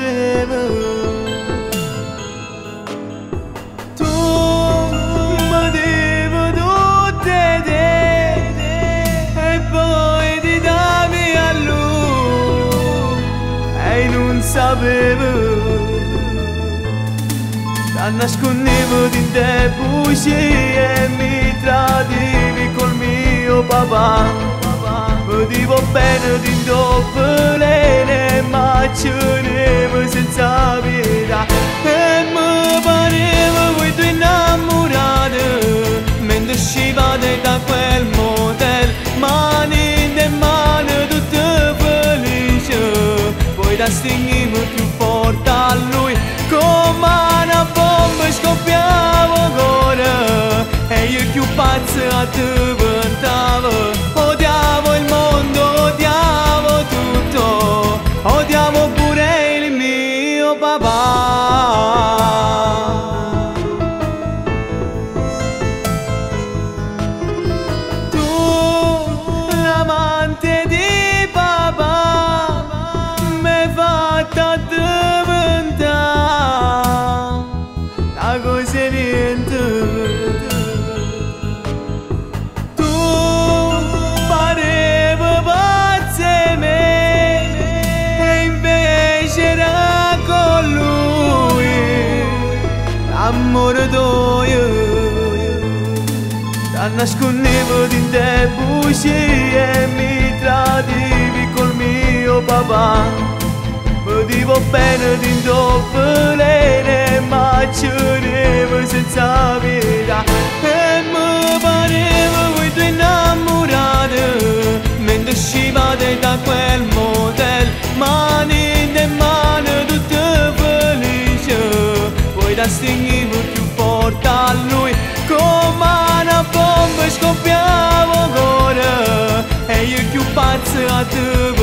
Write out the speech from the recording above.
sapevo. Tu mi devo tutte te e poi ti davi a lui e non sapevo. Ti nascondevo di te bugie e mi tradivi col mio papà. Vedevo bene di doppelene ma ci tenevo senza pietà e mi pareva voi due innamorate mentre uscivate da quel motel, mani in mano tutte felici. Poi da stringivo più forte a lui come una bomba scoppiava ancora e io più pazzo a diventavo. Odiavo il mondo, odiavo tutto, odiavo pure il mio papà. Tu, l'amante di papà, m'hai fatta diventare la cosa niente. Amore tuo, ti nascondevo di te bugie e mi tradivi col mio papà. Vedevo bene di doppelene ma ci tenevo senza pietà e mi pareva voi due innamorate mentre uscivate da quel motel, mani in mano tutte felici. Poi da stringivo più forte a lui come una bomba scoppiava ancora e io più pazzo a te.